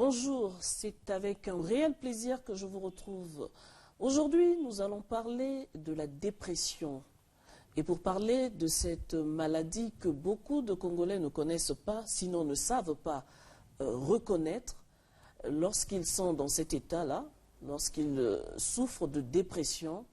Bonjour, c'est avec un réel plaisir que je vous retrouve. Aujourd'hui, nous allons parler de la dépression. Et pour parler de cette maladie que beaucoup de Congolais ne connaissent pas, sinon ne savent pas reconnaître, lorsqu'ils sont dans cet état-là, lorsqu'ils souffrent de dépression,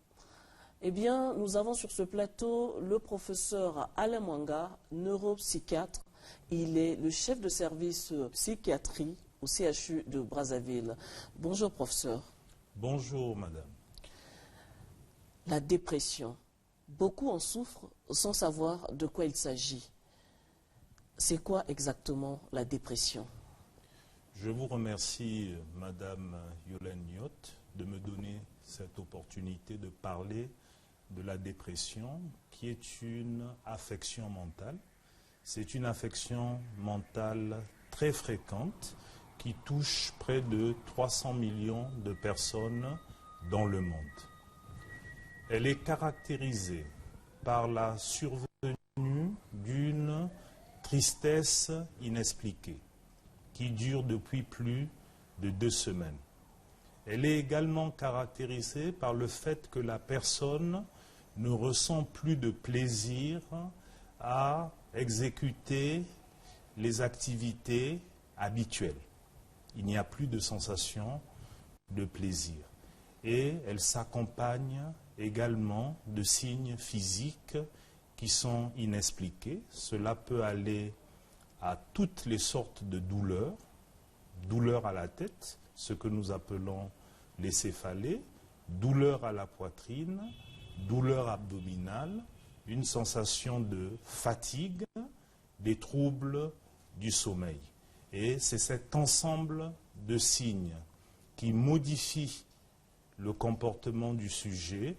eh bien, nous avons sur ce plateau le professeur Alain Mwanga, neuropsychiatre. Il est le chef de service psychiatrie au CHU de Brazzaville. Bonjour, professeur. Bonjour, madame. La dépression. Beaucoup en souffrent sans savoir de quoi il s'agit. C'est quoi exactement la dépression? Je vous remercie, madame Yolène Nyot, de me donner cette opportunité de parler de la dépression, qui est une affection mentale. C'est une affection mentale très fréquente qui touche près de 300 millions de personnes dans le monde. Elle est caractérisée par la survenue d'une tristesse inexpliquée qui dure depuis plus de 2 semaines. Elle est également caractérisée par le fait que la personne ne ressent plus de plaisir à exécuter les activités habituelles. Il n'y a plus de sensation de plaisir. Et elle s'accompagne également de signes physiques qui sont inexpliqués. Cela peut aller à toutes les sortes de douleurs, douleurs à la tête, ce que nous appelons les céphalées, douleurs à la poitrine, douleurs abdominales, une sensation de fatigue, des troubles du sommeil. Et c'est cet ensemble de signes qui modifie le comportement du sujet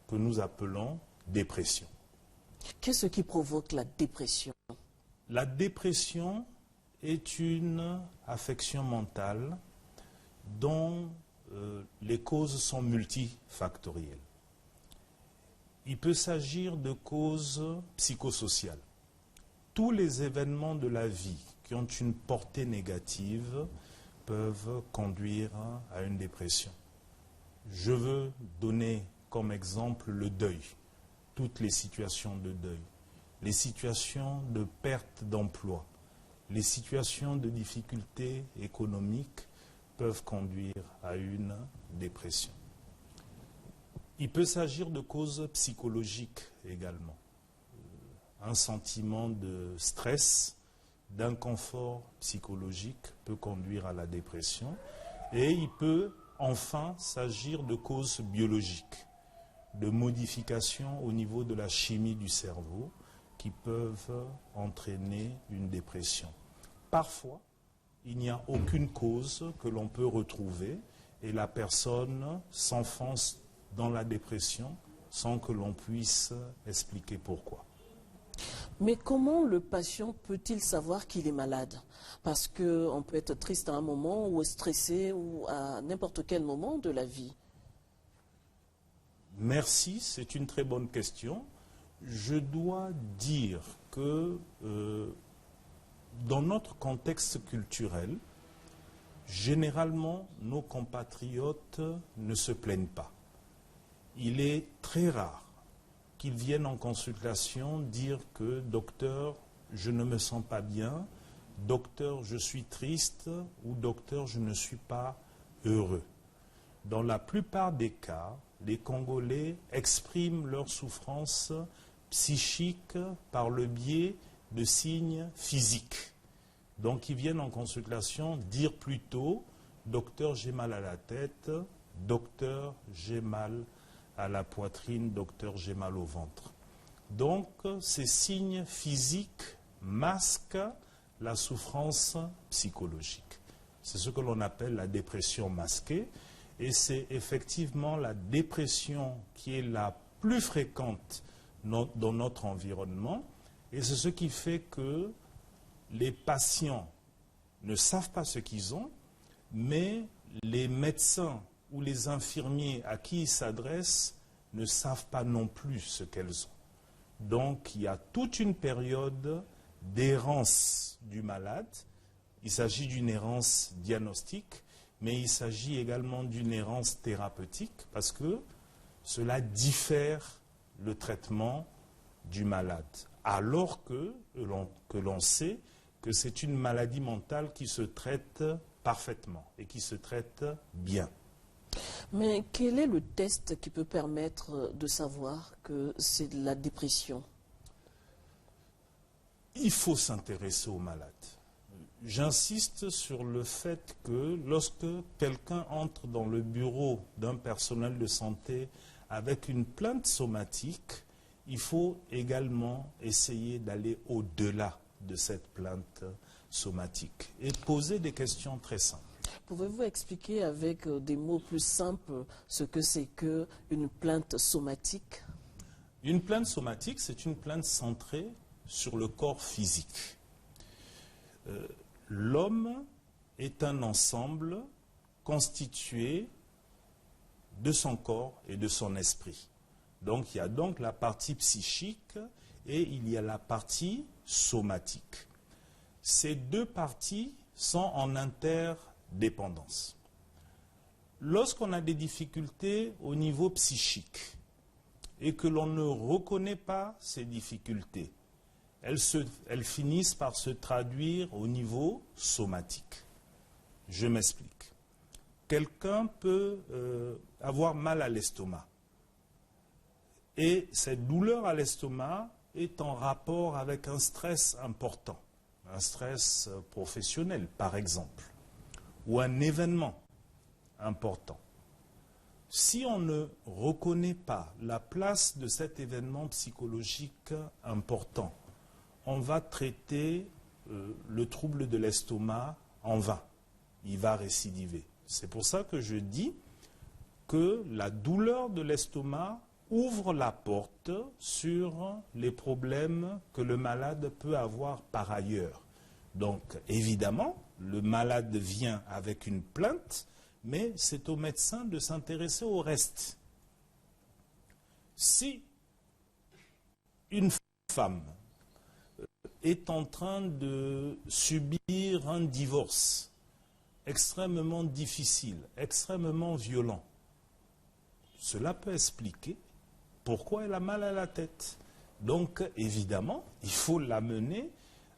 que nous appelons dépression. Qu'est-ce qui provoque la dépression? La dépression est une affection mentale dont les causes sont multifactorielles. Il peut s'agir de causes psychosociales. Tous les événements de la vie qui ont une portée négative peuvent conduire à une dépression. Je veux donner comme exemple le deuil, toutes les situations de deuil, les situations de perte d'emploi, les situations de difficultés économiques peuvent conduire à une dépression. Il peut s'agir de causes psychologiques également. Un sentiment de stress, d'inconfort psychologique peut conduire à la dépression. Et il peut enfin s'agir de causes biologiques, de modifications au niveau de la chimie du cerveau qui peuvent entraîner une dépression. Parfois, il n'y a aucune cause que l'on peut retrouver et la personne s'enfonce dans la dépression sans que l'on puisse expliquer pourquoi. Mais comment le patient peut-il savoir qu'il est malade? Parce qu'on peut être triste à un moment ou stressé ou à n'importe quel moment de la vie. Merci, c'est une très bonne question. Je dois dire que dans notre contexte culturel, généralement, nos compatriotes ne se plaignent pas. Il est très rare qu'ils viennent en consultation dire que « docteur, je ne me sens pas bien »,« docteur, je suis triste » ou « docteur, je ne suis pas heureux ». Dans la plupart des cas, les Congolais expriment leur souffrance psychique par le biais de signes physiques. Donc ils viennent en consultation dire plutôt « docteur, j'ai mal à la tête »,« docteur, j'ai mal à la poitrine »,« docteur, j'ai mal au ventre ». Donc ces signes physiques masquent la souffrance psychologique. C'est ce que l'on appelle la dépression masquée. Et c'est effectivement la dépression qui est la plus fréquente dans notre environnement. Et c'est ce qui fait que les patients ne savent pas ce qu'ils ont, mais les médecins ou les infirmiers à qui ils s'adressent ne savent pas non plus ce qu'elles ont. Donc il y a toute une période d'errance du malade. Il s'agit d'une errance diagnostique, mais il s'agit également d'une errance thérapeutique parce que cela diffère le traitement du malade, alors que l'on sait que c'est une maladie mentale qui se traite parfaitement et qui se traite bien. Mais quel est le test qui peut permettre de savoir que c'est de la dépression? Il faut s'intéresser aux malades. J'insiste sur le fait que lorsque quelqu'un entre dans le bureau d'un personnel de santé avec une plainte somatique, il faut également essayer d'aller au-delà de cette plainte somatique et poser des questions très simples. Pouvez-vous expliquer avec des mots plus simples ce que c'est qu'une plainte somatique? Une plainte somatique, c'est une plainte centrée sur le corps physique. L'homme est un ensemble constitué de son corps et de son esprit. Donc il y a donc la partie psychique et il y a la partie somatique. Ces deux parties sont en interdépendance. Lorsqu'on a des difficultés au niveau psychique et que l'on ne reconnaît pas ces difficultés, elles finissent par se traduire au niveau somatique. Je m'explique. Quelqu'un peut avoir mal à l'estomac. Et cette douleur à l'estomac est en rapport avec un stress important, un stress professionnel par exemple, ou un événement important. Si on ne reconnaît pas la place de cet événement psychologique important, on va traiter le trouble de l'estomac en vain. Il va récidiver. C'est pour ça que je dis que la douleur de l'estomac ouvre la porte sur les problèmes que le malade peut avoir par ailleurs. Donc, évidemment, le malade vient avec une plainte, mais c'est au médecin de s'intéresser au reste. Si une femme est en train de subir un divorce extrêmement difficile, extrêmement violent, cela peut expliquer pourquoi elle a mal à la tête. Donc, évidemment, il faut l'amener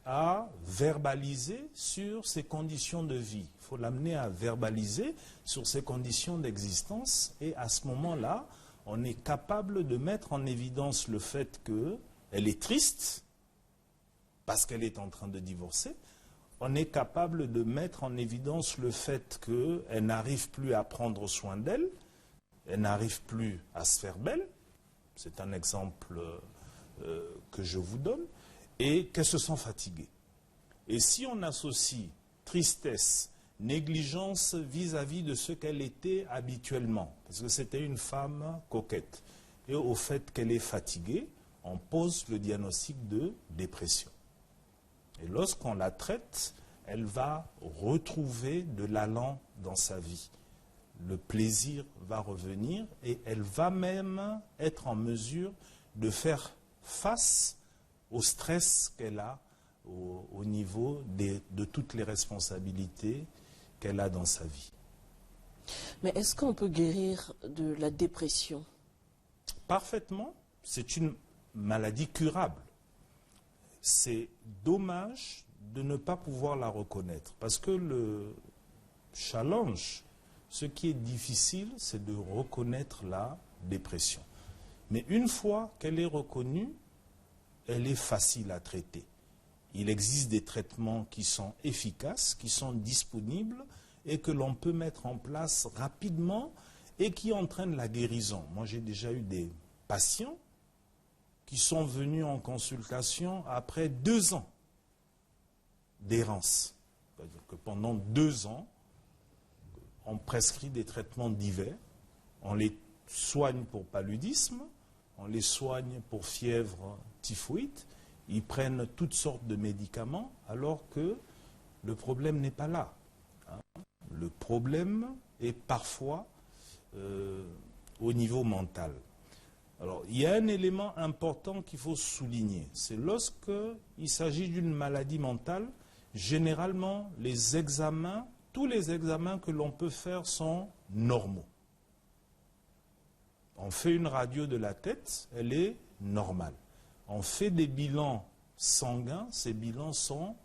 à verbaliser sur ses conditions de vie. Il faut l'amener à verbaliser sur ses conditions d'existence. Et à ce moment-là, on est capable de mettre en évidence le fait qu'elle est triste parce qu'elle est en train de divorcer. On est capable de mettre en évidence le fait qu'elle n'arrive plus à prendre soin d'elle, elle n'arrive plus à se faire belle. C'est un exemple que je vous donne. Et qu'elle se sent fatiguée. Et si on associe tristesse, négligence vis-à-vis de ce qu'elle était habituellement, parce que c'était une femme coquette, et au fait qu'elle est fatiguée, on pose le diagnostic de dépression. Et lorsqu'on la traite, elle va retrouver de l'allant dans sa vie. Le plaisir va revenir et elle va même être en mesure de faire face au stress qu'elle a au niveau de toutes les responsabilités qu'elle a dans sa vie. Mais est-ce qu'on peut guérir de la dépression? Parfaitement, c'est une maladie curable. C'est dommage de ne pas pouvoir la reconnaître parce que le challenge, ce qui est difficile, c'est de reconnaître la dépression. Mais une fois qu'elle est reconnue, elle est facile à traiter. Il existe des traitements qui sont efficaces, qui sont disponibles et que l'on peut mettre en place rapidement et qui entraînent la guérison. Moi, j'ai déjà eu des patients qui sont venus en consultation après 2 ans d'errance. C'est-à-dire que pendant 2 ans, on prescrit des traitements divers, on les soigne pour paludisme, on les soigne pour fièvre typhoïde, ils prennent toutes sortes de médicaments alors que le problème n'est pas là. Le problème est parfois au niveau mental. Alors, il y a un élément important qu'il faut souligner, c'est lorsqu'il s'agit d'une maladie mentale, généralement, les examens, tous les examens que l'on peut faire sont normaux. On fait une radio de la tête, elle est normale. On fait des bilans sanguins, ces bilans sont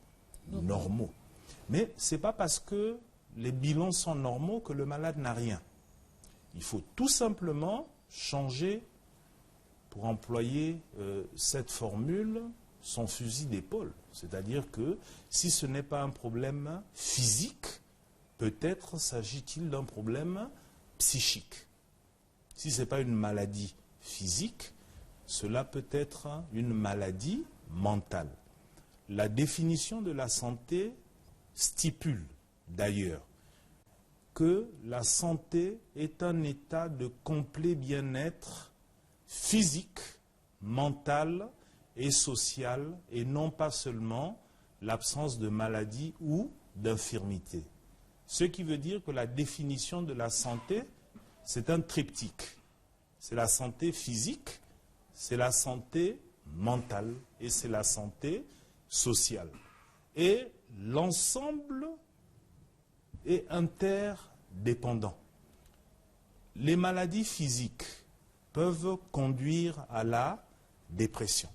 normaux. Mais ce n'est pas parce que les bilans sont normaux que le malade n'a rien. Il faut tout simplement changer, pour employer cette formule, son fusil d'épaule. C'est-à-dire que si ce n'est pas un problème physique, peut-être s'agit-il d'un problème psychique. Si ce n'est pas une maladie physique, cela peut être une maladie mentale. La définition de la santé stipule d'ailleurs que la santé est un état de complet bien-être physique, mental et social, et non pas seulement l'absence de maladie ou d'infirmité. Ce qui veut dire que la définition de la santé, c'est un triptyque. C'est la santé physique, c'est la santé mentale et c'est la santé sociale. Et l'ensemble est interdépendant. Les maladies physiques peuvent conduire à la dépression.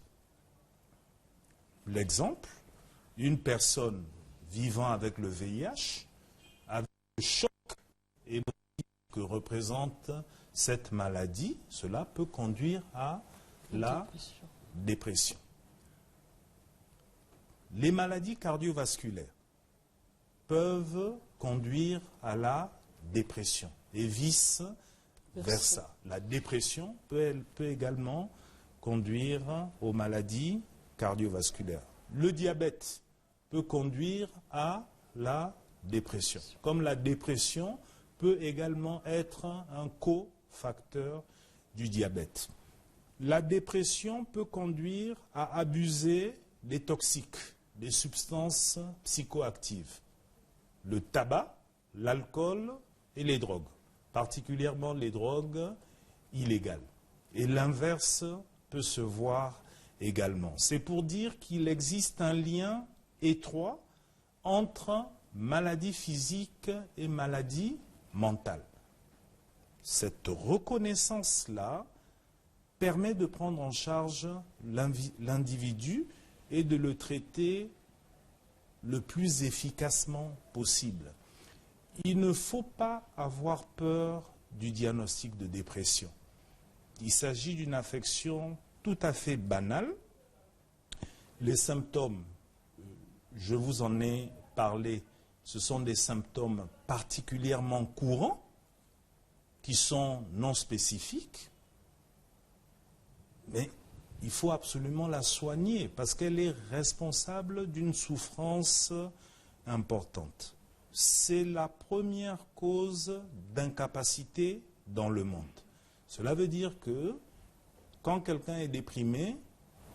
L'exemple, une personne vivant avec le VIH, avec le choc émotionnel que représente cette maladie, cela peut conduire à la dépression. Les maladies cardiovasculaires peuvent conduire à la dépression et vice-versa. La dépression peut également conduire aux maladies cardiovasculaires. Le diabète peut conduire à la dépression, comme la dépression peut également être un cofacteur du diabète. La dépression peut conduire à abuser des toxiques, des substances psychoactives, le tabac, l'alcool et les drogues, particulièrement les drogues illégales. Et l'inverse peut se voir également. C'est pour dire qu'il existe un lien étroit entre maladie physique et maladie mentale. Cette reconnaissance-là permet de prendre en charge l'individu et de le traiter le plus efficacement possible. Il ne faut pas avoir peur du diagnostic de dépression. Il s'agit d'une affection tout à fait banale. Les symptômes, je vous en ai parlé, ce sont des symptômes particulièrement courants qui sont non spécifiques, mais il faut absolument la soigner parce qu'elle est responsable d'une souffrance importante. C'est la première cause d'incapacité dans le monde. Cela veut dire que quand quelqu'un est déprimé,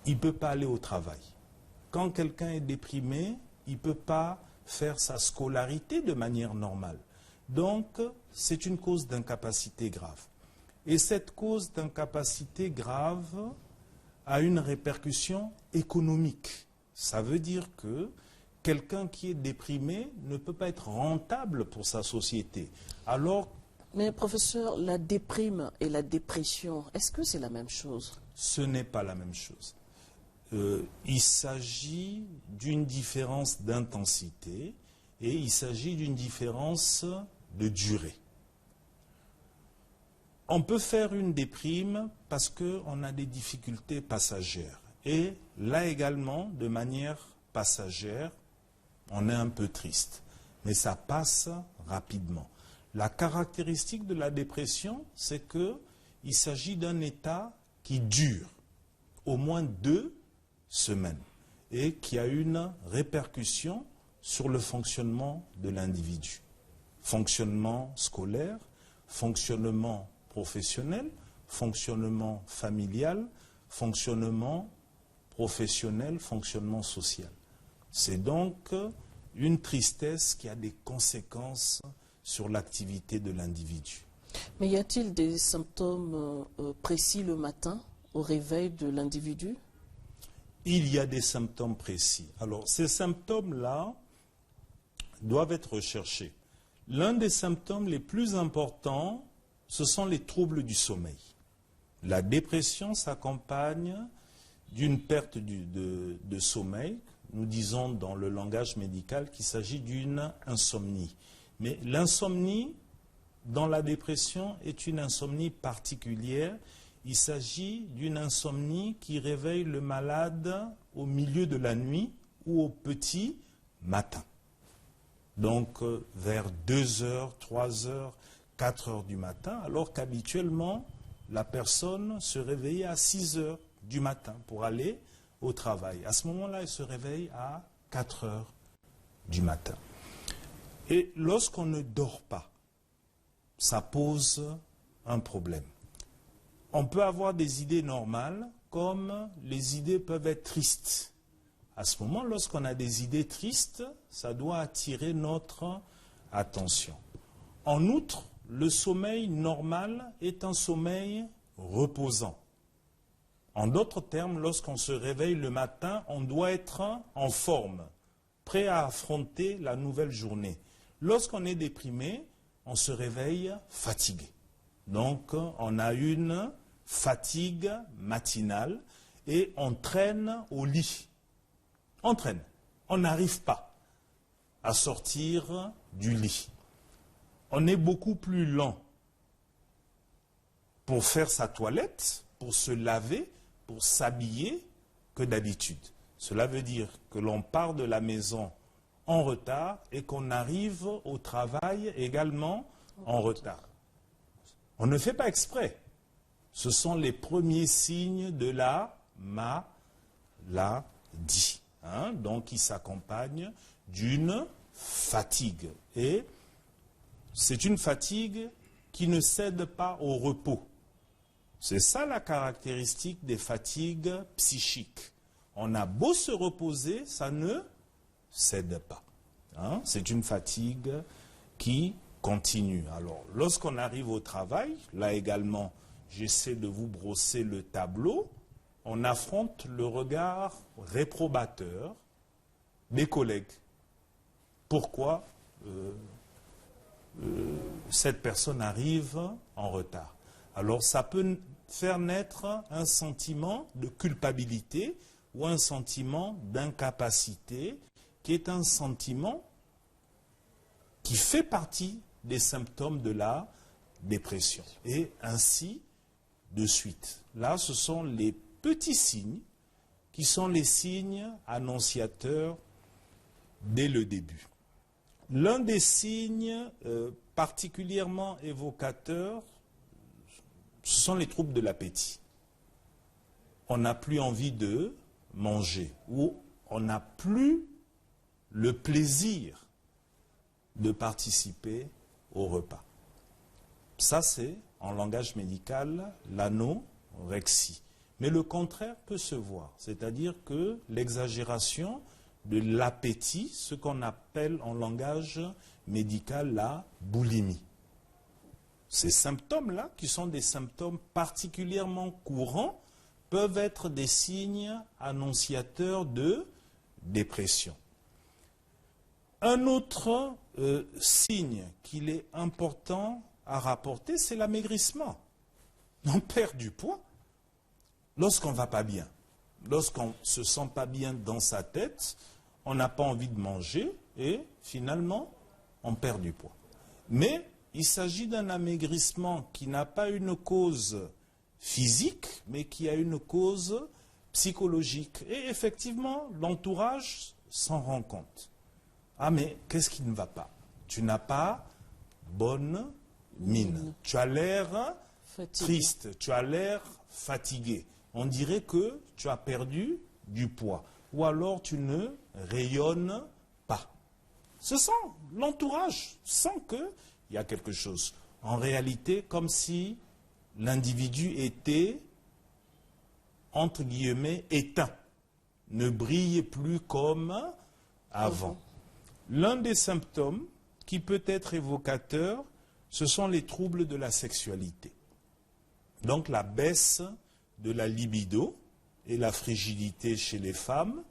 il ne peut pas aller au travail. Quand quelqu'un est déprimé, il ne peut pas faire sa scolarité de manière normale. Donc, c'est une cause d'incapacité grave. Et cette cause d'incapacité grave a une répercussion économique. Ça veut dire que quelqu'un qui est déprimé ne peut pas être rentable pour sa société. Alors, mais professeur, la déprime et la dépression, est-ce que c'est la même chose? Ce n'est pas la même chose. Il s'agit d'une différence d'intensité et il s'agit d'une différence de durée. On peut faire une déprime parce qu'on a des difficultés passagères. Et là également, de manière passagère, on est un peu triste. Mais ça passe rapidement. La caractéristique de la dépression, c'est qu'il s'agit d'un état qui dure au moins 2 semaines et qui a une répercussion sur le fonctionnement de l'individu. Fonctionnement scolaire, fonctionnement professionnel, fonctionnement familial, fonctionnement professionnel, fonctionnement social. C'est donc une tristesse qui a des conséquences sur l'activité de l'individu. Mais y a-t-il des symptômes précis le matin au réveil de l'individu? Il y a des symptômes précis. Alors, ces symptômes-là doivent être recherchés. L'un des symptômes les plus importants, ce sont les troubles du sommeil. La dépression s'accompagne d'une perte de sommeil. Nous disons dans le langage médical qu'il s'agit d'une insomnie. Mais l'insomnie dans la dépression est une insomnie particulière. Il s'agit d'une insomnie qui réveille le malade au milieu de la nuit ou au petit matin. Donc vers 2 heures, 3 heures, 4 heures du matin, alors qu'habituellement la personne se réveillait à 6 heures du matin pour aller au travail. À ce moment-là, elle se réveille à 4 heures du matin. Et lorsqu'on ne dort pas, ça pose un problème. On peut avoir des idées normales, comme les idées peuvent être tristes. À ce moment, lorsqu'on a des idées tristes, ça doit attirer notre attention. En outre, le sommeil normal est un sommeil reposant. En d'autres termes, lorsqu'on se réveille le matin, on doit être en forme, prêt à affronter la nouvelle journée. Lorsqu'on est déprimé, on se réveille fatigué. Donc, on a une fatigue matinale et on traîne au lit. On traîne. On n'arrive pas à sortir du lit. On est beaucoup plus lent pour faire sa toilette, pour se laver, pour s'habiller que d'habitude. Cela veut dire que l'on part de la maison en retard et qu'on arrive au travail également en retard. On ne fait pas exprès. Ce sont les premiers signes de la maladie. Donc, qui s'accompagne d'une fatigue. Et c'est une fatigue qui ne cède pas au repos. C'est ça la caractéristique des fatigues psychiques. On a beau se reposer, ça ne cède pas. C'est une fatigue qui continue. Alors, lorsqu'on arrive au travail, là également, j'essaie de vous brosser le tableau, on affronte le regard réprobateur des collègues. Pourquoi cette personne arrive en retard? Alors ça peut faire naître un sentiment de culpabilité ou un sentiment d'incapacité qui est un sentiment qui fait partie des symptômes de la dépression. Et ainsi de suite. Là, ce sont les petits signes qui sont les signes annonciateurs dès le début. L'un des signes particulièrement évocateurs, ce sont les troubles de l'appétit. On n'a plus envie de manger ou on n'a plus le plaisir de participer au repas. Ça, c'est, en langage médical, l'anorexie. Mais le contraire peut se voir, c'est-à-dire que l'exagération de l'appétit, ce qu'on appelle en langage médical la boulimie. Ces symptômes-là, qui sont des symptômes particulièrement courants, peuvent être des signes annonciateurs de dépression. Un autre signe qu'il est important à rapporter, c'est l'amaigrissement. On perd du poids lorsqu'on ne va pas bien. Lorsqu'on ne se sent pas bien dans sa tête, on n'a pas envie de manger et finalement, on perd du poids. Mais il s'agit d'un amaigrissement qui n'a pas une cause physique, mais qui a une cause psychologique. Et effectivement, l'entourage s'en rend compte. Ah, mais qu'est-ce qui ne va pas? Tu n'as pas bonne mine. Tu as l'air triste, tu as l'air fatigué. On dirait que tu as perdu du poids. Ou alors tu ne rayonnes pas. Ce sent, l'entourage sent qu'il y a quelque chose. En réalité, comme si l'individu était, entre guillemets, éteint. Ne brille plus comme avant. L'un des symptômes qui peut être évocateur, ce sont les troubles de la sexualité. Donc la baisse de la libido et la frigidité chez les femmes,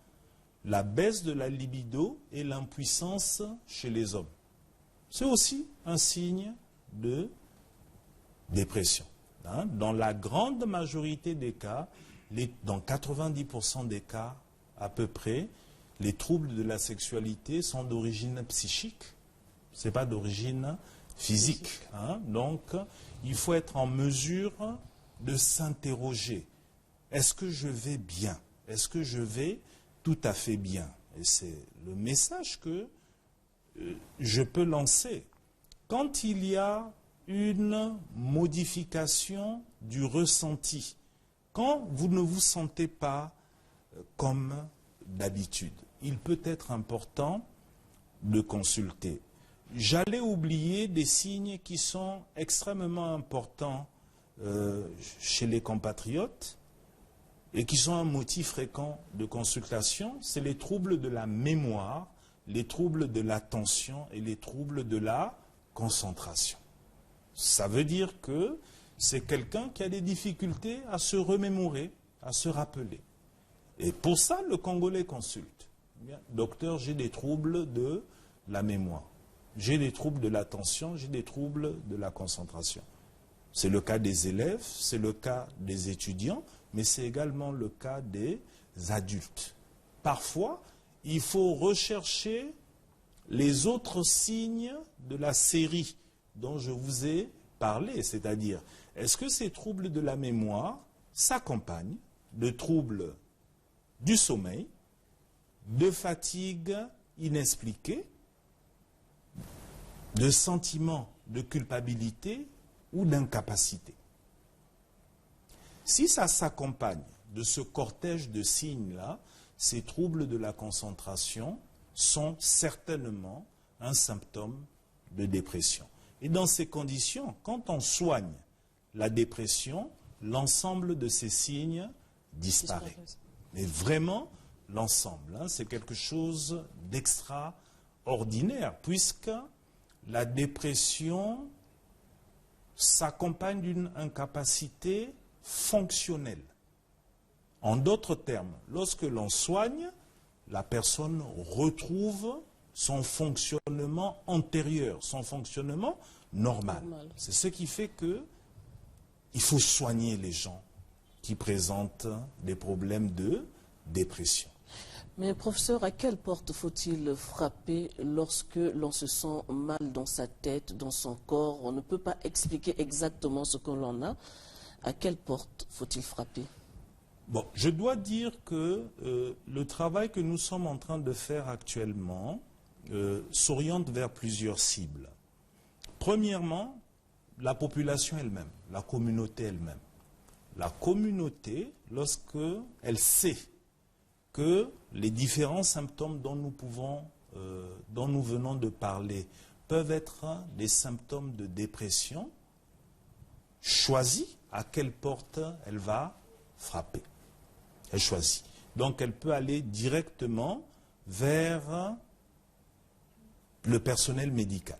la baisse de la libido et l'impuissance chez les hommes. C'est aussi un signe de dépression. Dans la grande majorité des cas, dans 90% des cas à peu près, les troubles de la sexualité sont d'origine psychique, ce n'est pas d'origine physique. Donc, il faut être en mesure de s'interroger. Est-ce que je vais bien? Est-ce que je vais tout à fait bien? Et c'est le message que je peux lancer. Quand il y a une modification du ressenti, quand vous ne vous sentez pas comme d'habitude, il peut être important de consulter. J'allais oublier des signes qui sont extrêmement importants chez les compatriotes et qui sont un motif fréquent de consultation, c'est les troubles de la mémoire, les troubles de l'attention et les troubles de la concentration. Ça veut dire que c'est quelqu'un qui a des difficultés à se remémorer, à se rappeler. Et pour ça, le Congolais consulte. Bien, docteur, j'ai des troubles de la mémoire, j'ai des troubles de l'attention, j'ai des troubles de la concentration. C'est le cas des élèves, c'est le cas des étudiants, mais c'est également le cas des adultes. Parfois, il faut rechercher les autres signes de la série dont je vous ai parlé, c'est-à-dire, est-ce que ces troubles de la mémoire s'accompagnent de troubles du sommeil, de fatigue inexpliquée, de sentiments de culpabilité ou d'incapacité? Si ça s'accompagne de ce cortège de signes-là, ces troubles de la concentration sont certainement un symptôme de dépression. Et dans ces conditions, quand on soigne la dépression, l'ensemble de ces signes disparaît. Mais vraiment, l'ensemble, c'est quelque chose d'extraordinaire, puisque la dépression s'accompagne d'une incapacité fonctionnelle. En d'autres termes, lorsque l'on soigne, la personne retrouve son fonctionnement antérieur, son fonctionnement normal. C'est ce qui fait qu'il faut soigner les gens qui présentent des problèmes de dépression. Mais professeur, à quelle porte faut-il frapper lorsque l'on se sent mal dans sa tête, dans son corps? On ne peut pas expliquer exactement ce que l'on a. À quelle porte faut-il frapper? Bon, je dois dire que le travail que nous sommes en train de faire actuellement s'oriente vers plusieurs cibles. Premièrement, la population elle-même, la communauté elle-même. La communauté, lorsqu'elle sait que les différents symptômes dont nous venons de parler peuvent être des symptômes de dépression, choisit à quelle porte elle va frapper. Elle choisit. Donc elle peut aller directement vers le personnel médical.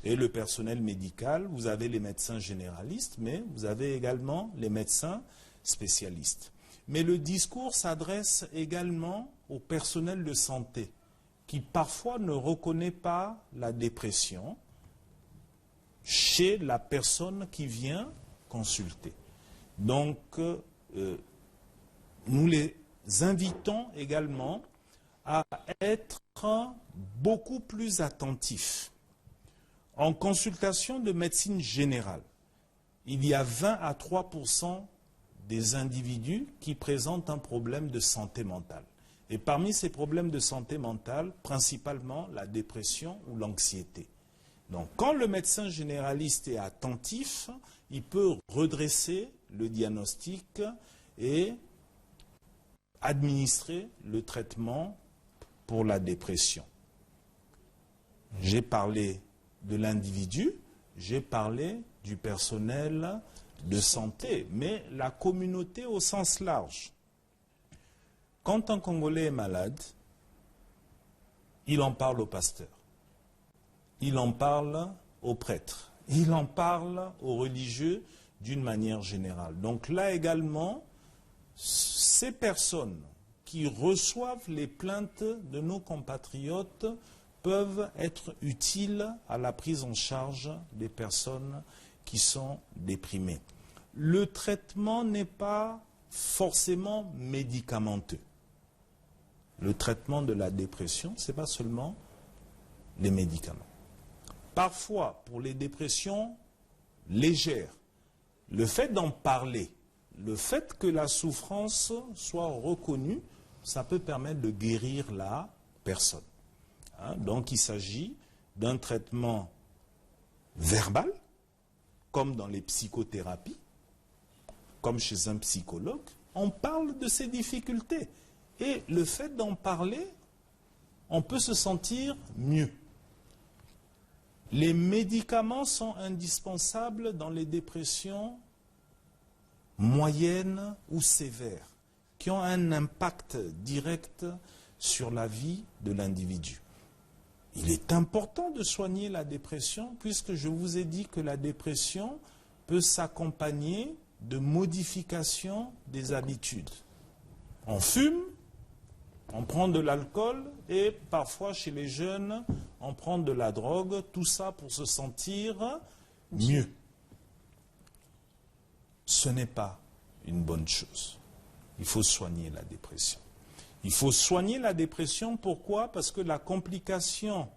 Et le personnel médical, vous avez les médecins généralistes, mais vous avez également les médecins spécialistes. Mais le discours s'adresse également au personnel de santé, qui parfois ne reconnaît pas la dépression chez la personne qui vient consulter. Donc, nous les invitons également à être beaucoup plus attentifs. En consultation de médecine générale, il y a 20 à 3% des individus qui présentent un problème de santé mentale. Et parmi ces problèmes de santé mentale, principalement la dépression ou l'anxiété. Donc, quand le médecin généraliste est attentif, il peut redresser le diagnostic et administrer le traitement pour la dépression. J'ai parlé de l'individu, j'ai parlé du personnel de santé, mais la communauté au sens large. Quand un Congolais est malade, il en parle au pasteur, il en parle au prêtre, il en parle aux religieux d'une manière générale. Donc là également, ces personnes qui reçoivent les plaintes de nos compatriotes peuvent être utiles à la prise en charge des personnes qui sont déprimées. Le traitement n'est pas forcément médicamenteux. Le traitement de la dépression, ce n'est pas seulement les médicaments. Parfois, pour les dépressions légères, le fait d'en parler, le fait que la souffrance soit reconnue, ça peut permettre de guérir la personne. Donc il s'agit d'un traitement verbal, comme dans les psychothérapies, comme chez un psychologue. On parle de ses difficultés. Et le fait d'en parler, on peut se sentir mieux. Les médicaments sont indispensables dans les dépressions moyennes ou sévères, qui ont un impact direct sur la vie de l'individu. Il est important de soigner la dépression, puisque je vous ai dit que la dépression peut s'accompagner de modifications des habitudes. On fume, on prend de l'alcool et parfois chez les jeunes, on prend de la drogue, tout ça pour se sentir mieux. Ce n'est pas une bonne chose. Il faut soigner la dépression. Il faut soigner la dépression, pourquoi? Parce que la complication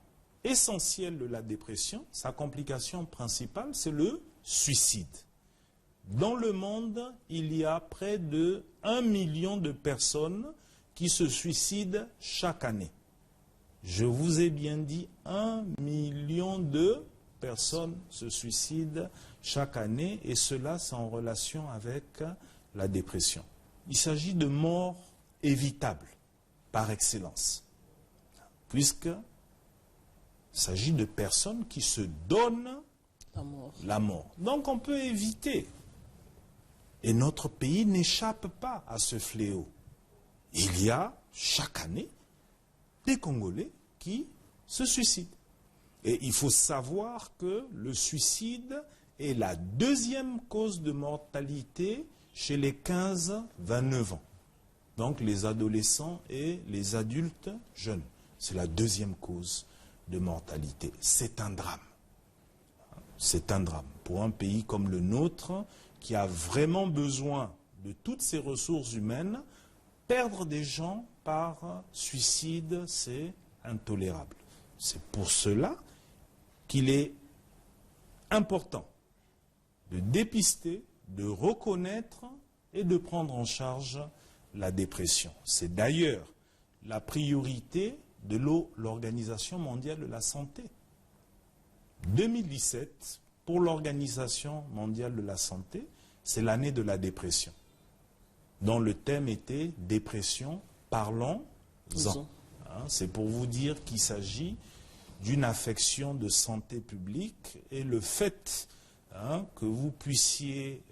essentielle de la dépression, sa complication principale, c'est le suicide. Dans le monde, il y a près de 1 million de personnes qui se suicident chaque année. Je vous ai bien dit, 1 million de personnes se suicident chaque année, et cela, c'est en relation avec la dépression. Il s'agit de morts évitables, par excellence, puisqu'il s'agit de personnes qui se donnent la mort. Donc on peut éviter. Et notre pays n'échappe pas à ce fléau. Il y a chaque année des Congolais qui se suicident. Et il faut savoir que le suicide est la 2e cause de mortalité chez les 15-29 ans. Donc les adolescents et les adultes jeunes. C'est la 2e cause de mortalité. C'est un drame. C'est un drame. Pour un pays comme le nôtre, qui a vraiment besoin de toutes ses ressources humaines, perdre des gens par suicide, c'est intolérable. C'est pour cela qu'il est important de dépister, de reconnaître et de prendre en charge la dépression. C'est d'ailleurs la priorité de l'Organisation mondiale de la santé. 2017, pour l'Organisation mondiale de la santé, c'est l'année de la dépression, dont le thème était « Dépression, parlons-en ». C'est pour vous dire qu'il s'agit d'une affection de santé publique, et le fait que vous puissiez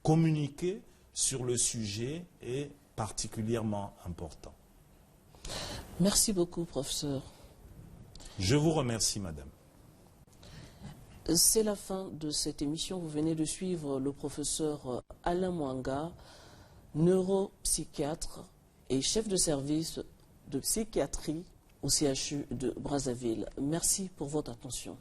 communiquer sur le sujet est particulièrement important. Merci beaucoup, professeur. Je vous remercie, madame. C'est la fin de cette émission. Vous venez de suivre le professeur Alain Mwanga, neuropsychiatre et chef de service de psychiatrie au CHU de Brazzaville. Merci pour votre attention.